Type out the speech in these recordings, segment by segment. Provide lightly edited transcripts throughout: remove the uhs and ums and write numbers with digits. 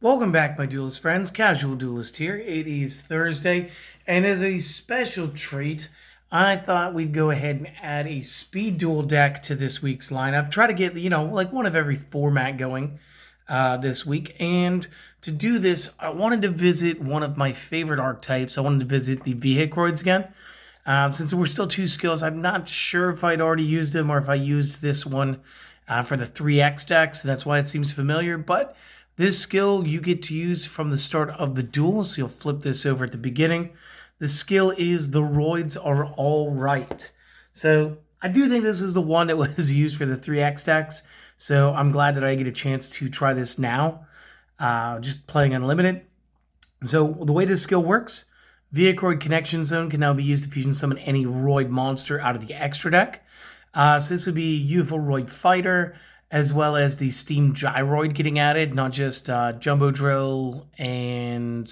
Welcome back, my duelist friends. Casual Duelist here. It is Thursday, and as a special treat, I thought we'd go ahead and add a speed duel deck to this week's lineup. Try to get, like one of every format going this week. And to do this, I wanted to visit one of my favorite archetypes. I wanted to visit the vehicroids again. Since there were still two skills, I'm not sure if I'd already used them or if I used this one for the 3X decks, and that's why it seems familiar. But this skill you get to use from the start of the duel, so you'll flip this over at the beginning. The skill is the Roids are all right. So I do think this is the one that was used for the 3X decks, so I'm glad that I get a chance to try this now, just playing unlimited. So the way this skill works, vehicroid connection zone can now be used to fusion summon any Roid monster out of the extra deck. So this would be Youthful Roid Fighter, as well as the Steam Gyroid getting added, not just Jumbo Drill and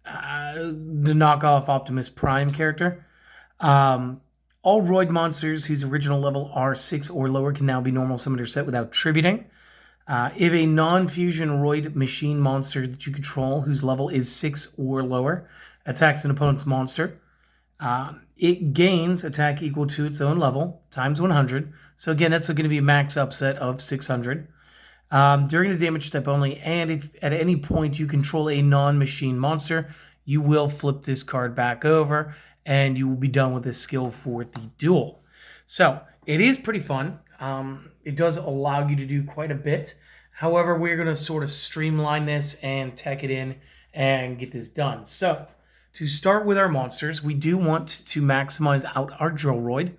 the knockoff Optimus Prime character. All Roid monsters whose original level are 6 or lower can now be normal summoned or set without tributing. If a non-fusion Roid machine monster that you control, whose level is 6 or lower, attacks an opponent's monster, it gains attack equal to its own level times 100. So again, that's going to be a max upset of 600 during the damage step only. And if at any point you control a non-machine monster, you will flip this card back over and you will be done with this skill for the duel. So it is pretty fun. It does allow you to do quite a bit. However, we're going to sort of streamline this and tech it in and get this done. So to start with our monsters, we do want to maximize out our Roid,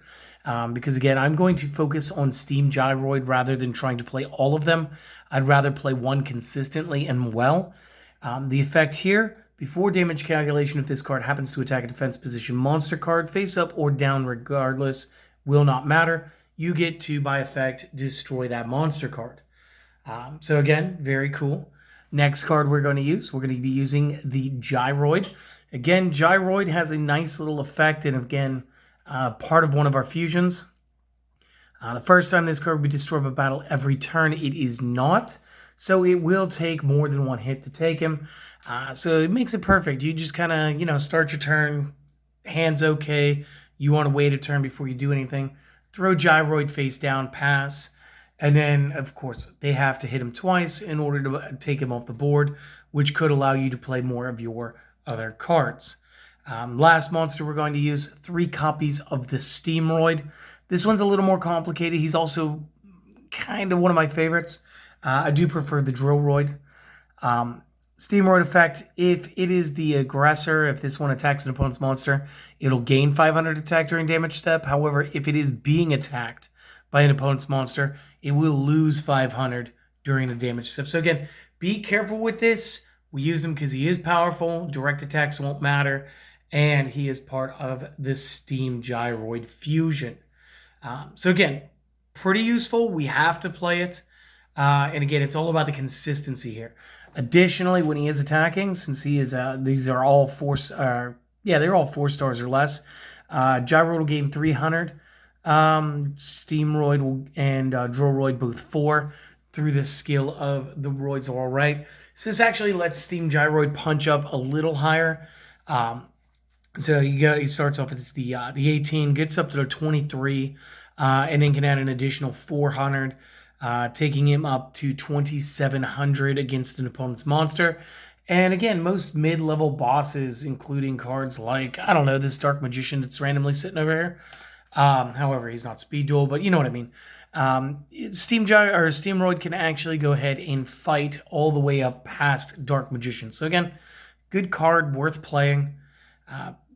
because again, I'm going to focus on Steam Gyroid rather than trying to play all of them. I'd rather play one consistently and well. The effect here, before damage calculation, if this card happens to attack a defense position monster card, face up or down regardless, will not matter. You get to, by effect, destroy that monster card. So again, very cool. Next card we're going to use, we're going to be using the Gyroid. Again, Gyroid has a nice little effect, and again, part of one of our fusions. The first time this card will be destroyed by battle every turn, it is not. So it will take more than one hit to take him. So it makes it perfect. You just kind of, start your turn, hand's okay. You want to wait a turn before you do anything. Throw Gyroid face down, pass. And then, of course, they have to hit him twice in order to take him off the board, which could allow you to play more of your other cards. Last monster we're going to use 3 copies of the Steamroid. This one's a little more complicated. He's also kind of one of my favorites. I do prefer the Drillroid. Steamroid effect, if it is the aggressor, if this one attacks an opponent's monster, it'll gain 500 attack during damage step. However, if it is being attacked by an opponent's monster, it will lose 500 during the damage step. So again, be careful with this. We use him because he is powerful, direct attacks won't matter, and he is part of the Steam Gyroid fusion. So again, pretty useful. We have to play it. And again, it's all about the consistency here. Additionally, when he is attacking, since he is, these are all they're all 4 stars or less. Gyroid will gain 300. Steamroid and Drillroid both 4 through the skill of the Roids are all right. So this actually lets Steam Gyroid punch up a little higher. So he starts off with the 18, gets up to the 23, and then can add an additional 400, taking him up to 2,700 against an opponent's monster. And again, most mid-level bosses, including cards like, I don't know, this Dark Magician that's randomly sitting over here. However, he's not speed duel, but you know what I mean. Steamroid can actually go ahead and fight all the way up past Dark Magician. So again, good card, worth playing.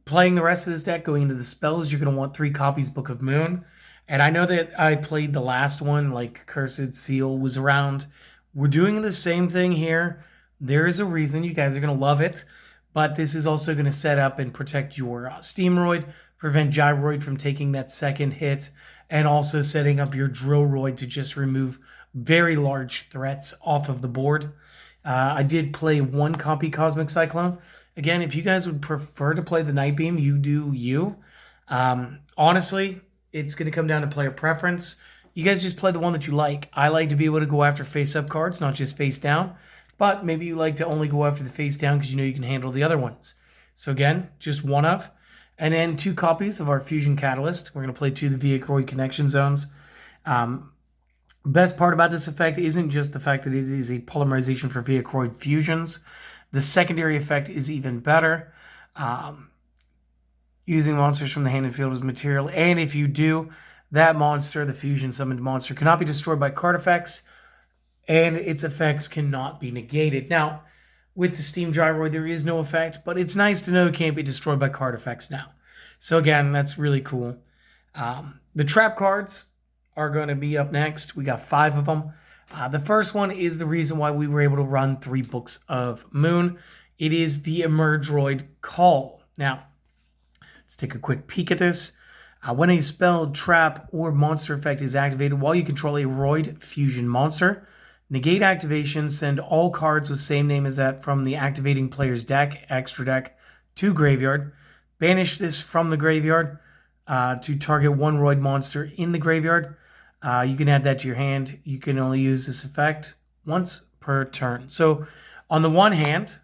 Playing the rest of this deck, going into the spells, you're going to want 3 copies Book of Moon. And I know that I played the last one, like Cursed Seal was around. We're doing the same thing here. There is a reason. You guys are going to love it. But this is also going to set up and protect your Steamroid, prevent Gyroid from taking that second hit, and also setting up your Drillroid to just remove very large threats off of the board. I did play 1 copy Cosmic Cyclone. Again, if you guys would prefer to play the Night Beam, you do you. Honestly, it's going to come down to player preference. You guys just play the one that you like. I like to be able to go after face-up cards, not just face down. But maybe you like to only go after the face down because you know you can handle the other ones. So again, just one of. And then 2 copies of our Fusion Catalyst. We're going to play 2 of the vehicroid connection zones. Best part about this effect isn't just the fact that it is a polymerization for vehicroid fusions. The secondary effect is even better. Using monsters from the hand and field as material. And if you do, that monster, the fusion summoned monster, cannot be destroyed by card effects, and its effects cannot be negated. Now, with the Steam Gyroid, there is no effect, but it's nice to know it can't be destroyed by card effects now. So again, that's really cool. The trap cards are going to be up next. We got 5 of them. The first one is the reason why we were able to run 3 Books of Moon. It is the Emergroid Call. Now, let's take a quick peek at this. When a spell, trap, or monster effect is activated while you control a Roid fusion monster, negate activation, send all cards with same name as that from the activating player's deck, extra deck, to graveyard. Banish this from the graveyard to target 1 Roid monster in the graveyard. You can add that to your hand. You can only use this effect once per turn. So on the one hand,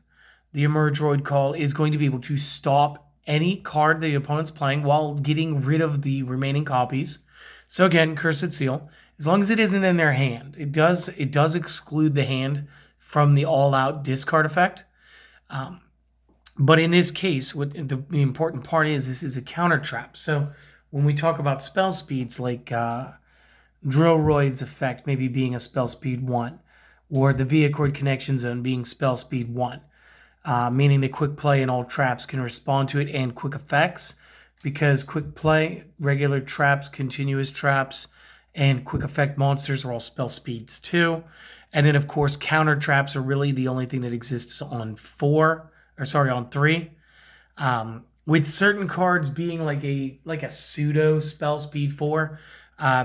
the Emergroid Call is going to be able to stop any card the opponent's playing while getting rid of the remaining copies. So again, Cursed Seal, as long as it isn't in their hand, it does exclude the hand from the all-out discard effect. But in this case, what the important part is, this is a counter trap. So when we talk about spell speeds like Roids effect maybe being a spell speed 1, or the vehicroid connection zone being spell speed 1, meaning the quick play and all traps can respond to it, and quick effects, because quick play, regular traps, continuous traps, and quick effect monsters are all spell speeds too. And then of course counter traps are really the only thing that exists on 3. With certain cards being like a pseudo spell speed 4,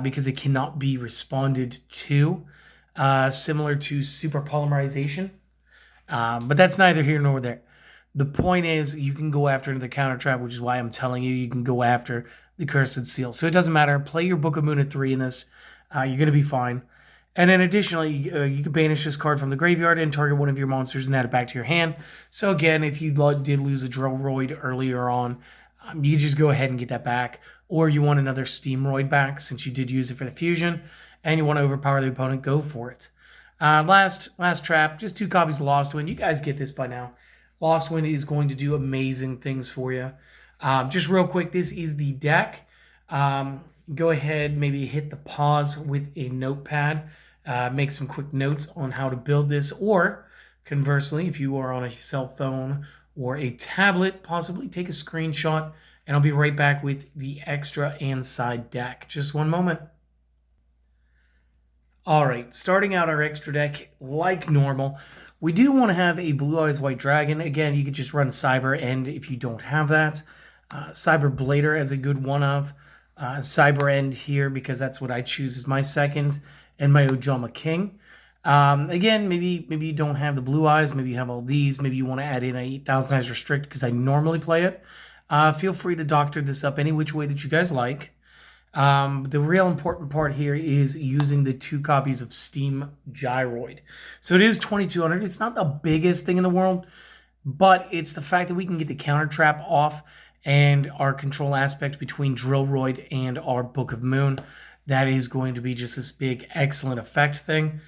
because it cannot be responded to, similar to super polymerization. But that's neither here nor there. The point is you can go after the counter trap, which is why I'm telling you can go after the Cursed Seal. So it doesn't matter. Play your Book of Moon at 3 in this. You're going to be fine. And then additionally, you can banish this card from the graveyard and target 1 of your monsters and add it back to your hand. So again, if you did lose a Roid earlier on, you just go ahead and get that back. Or you want another Steam Roid back since you did use it for the fusion and you want to overpower the opponent, go for it. Last trap, just 2 copies of Lost Wind. You guys get this by now. Lost Wind is going to do amazing things for you. Just real quick, this is the deck. Go ahead, maybe hit the pause with a notepad. Make some quick notes on how to build this. Or conversely, if you are on a cell phone or a tablet, possibly take a screenshot. And I'll be right back with the extra and side deck. Just one moment. All right, starting out our extra deck like normal. We do want to have a Blue Eyes White Dragon. Again, you could just run Cyber End if you don't have that. Cyber Blader as a good one of. Cyber End here because that's what I choose as my second. And my Ojama King. Again, maybe you don't have the Blue Eyes. Maybe you have all these. Maybe you want to add in a 8,000 Eyes Restrict because I normally play it. Feel free to doctor this up any which way that you guys like. The real important part here is using the 2 copies of Steam Gyroid. So it is 2,200. It's not the biggest thing in the world, but it's the fact that we can get the counter trap off and our control aspect between Roid and our Book of Moon. That is going to be just this big, excellent effect thing.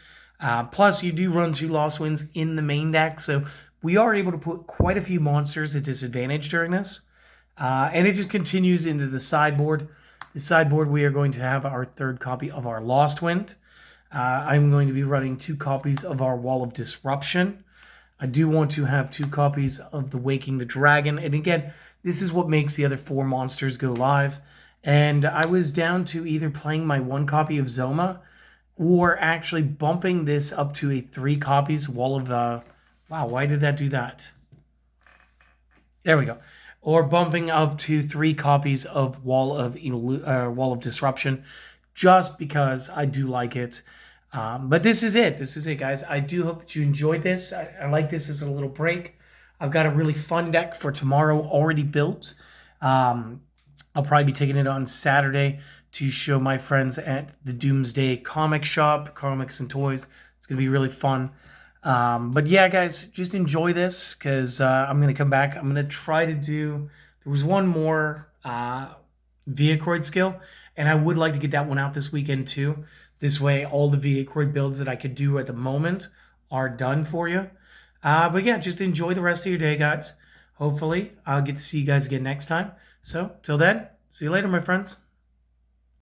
Plus, you do run 2 Lost Winds in the main deck, so we are able to put quite a few monsters at disadvantage during this. And it just continues into the sideboard. The sideboard, we are going to have our 3rd copy of our Lost Wind. I'm going to be running 2 copies of our Wall of Disruption. I do want to have 2 copies of the Waking the Dragon. And again, this is what makes the other 4 monsters go live. And I was down to either playing my 1 copy of Zoma or actually bumping this up to a 3 copies Wall of... wow, why did that do that? There we go. Or bumping up to 3 copies of Wall of Disruption, just because I do like it. But this is it. This is it, guys. I do hope that you enjoyed this. I like this as a little break. I've got a really fun deck for tomorrow already built. I'll probably be taking it on Saturday to show my friends at the Doomsday Comic Shop, Comics and Toys. It's going to be really fun. But yeah, guys, just enjoy this because I'm going to come back. I'm going to try to do, there was one more vehicroid skill, and I would like to get that one out this weekend too. This way, all the vehicroid builds that I could do at the moment are done for you. But yeah, just enjoy the rest of your day, guys. Hopefully, I'll get to see you guys again next time. So, till then, see you later, my friends.